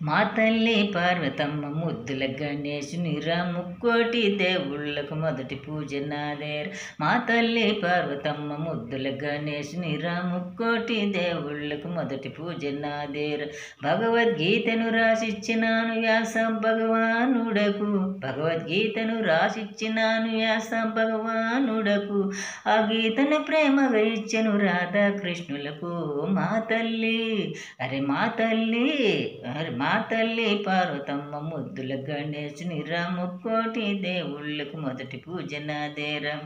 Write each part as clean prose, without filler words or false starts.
మా తల్లి పార్వతమ్మ ముద్దుల గణేశునిరా ముక్కోటి దేవుళ్ళకు మొదటి పూజ నాదేర. మా తల్లి పార్వతమ్మ ముద్దుల గణేశునిరా ముక్కోటి దేవుళ్ళకు మొదటి పూజ నాదేర. భగవద్గీతను రాసిచ్చినాను వ్యాస భగవానుడకు, భగవద్గీతను రాసిచ్చినాను వ్యాస భగవానుడకు, ఆ గీతను ప్రేమగా ఇచ్చెను రాధాకృష్ణులకు. మా తల్లి మా తల్లి పార్వతమ్మ ముద్దుల గణేశునిరా ముక్కోటి దేవుళ్ళకు మొదటి పూజ నాదేరా.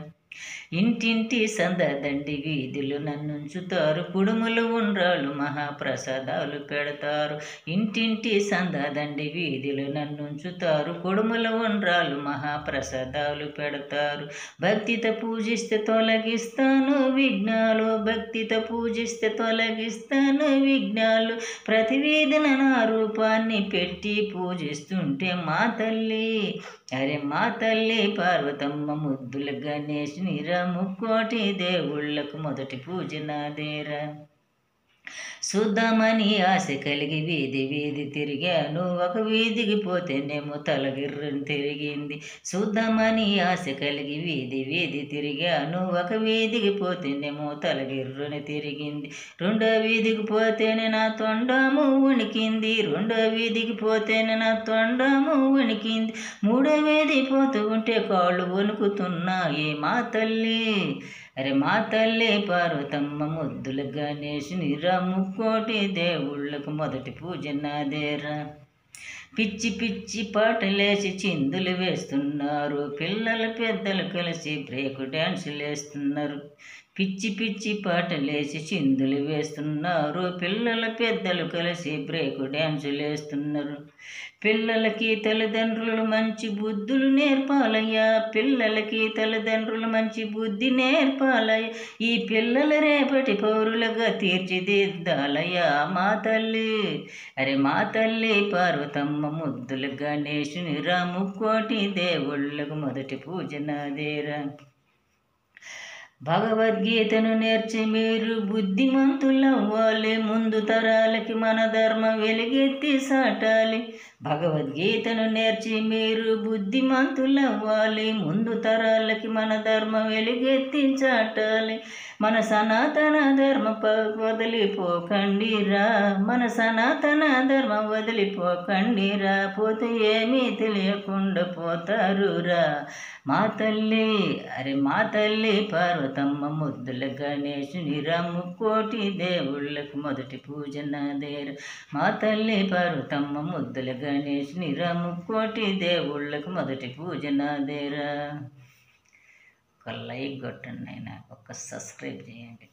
ఇంటింటి సందదండి వీధులు నన్నుంచుతారు, కుడుములు ఉండ్రాళ్ళు మహాప్రసాదాలు పెడతారు. ఇంటింటి సందదండి వీధులు నన్నుంచుతారు, కుడుములు ఉండ్రాళ్ళు మహాప్రసాదాలు పెడతారు. భక్తితో పూజిస్తే తొలగిస్తాను విఘ్నాలు, భక్తితో పూజిస్తే తొలగిస్తాను విఘ్నాలు. ప్రతి వీధిన నా రూపాన్ని పెట్టి పూజిస్తుంటే మా తల్లి పార్వతమ్మ ముద్దుల గణేశునిరా ముక్కోటి దేవుళ్ళకు మొదటి పూజ నాదేరా. చూద్దామని ఆశ కలిగి వీధి వీధి తిరిగాను, ఒక వీధికి పోతేనేమో తలగిర్రని తిరిగింది. చూద్దామని ఆశ కలిగి వీధి వీధి తిరిగాను, ఒక వీధికి పోతేనేమో తలగిర్రని తిరిగింది. రెండో వీధికి పోతేనే నా తొండము ఉనికింది, రెండో వీధికి పోతేనే నా తొండము ఉనికింది. మూడో వీధి పోతూ ఉంటే కాళ్ళు వణుకుతున్నాయి. మా తల్లి పార్వతమ్మ ముద్దుల గణేశునిరా ముక్కోటి దేవుళ్ళకు మొదటి పూజ నాదేరా. పిచ్చి పిచ్చి పాటలేసి చిందులు వేస్తున్నారు, పిల్లలు పెద్దలు కలిసి బ్రేకు డ్యాన్సులు వేస్తున్నారు. పిచ్చి పిచ్చి పాటలేసి చిందులు వేస్తున్నారు, పిల్లల పెద్దలు కలిసి బ్రేకు డ్యాన్సులు వేస్తున్నారు. పిల్లలకి తల్లిదండ్రులు మంచి బుద్ధులు నేర్పాలయ్యా, పిల్లలకి తల్లిదండ్రులు మంచి బుద్ధి నేర్పాలయ్యా. ఈ పిల్లల రేపటి పౌరులుగా తీర్చిదిద్దాలయ్యా. మా తల్లి పార్వతమ్మ ముద్దుల గణేశునిరా ముక్కోటి దేవుళ్ళకు మొదటి పూజ నాదేరా. భగవద్గీతను నేర్చి మీరు బుద్ధిమంతులవ్వాలి, ముందు తరాలకి మన ధర్మం వెలుగెత్తి సాటాలి. భగవద్గీతను నేర్చి మీరు బుద్ధిమంతులవ్వాలి, ముందు తరాలకి మన ధర్మం వెలుగెత్తి చాటాలి. మన సనాతన ధర్మం వదిలిపోకండిరా, మన సనాతన ధర్మం వదిలిపోకండిరా, పోతే ఏమీ తెలియకుండా పోతారురా. మా తల్లి పార్వతమ్మ ముద్దుల గణేశునిరా ముక్కోటి దేవుళ్ళకు మొదటి పూజ నాదేరా. మా తల్లి పార్వతమ్మ ముద్దుల గణేశునిరా ముక్కోటి దేవుళ్ళకు మొదటి పూజ నాదేరా. ఒక లైక్ కొట్టండి, నాకు ఒక సబ్స్క్రైబ్ చేయండి.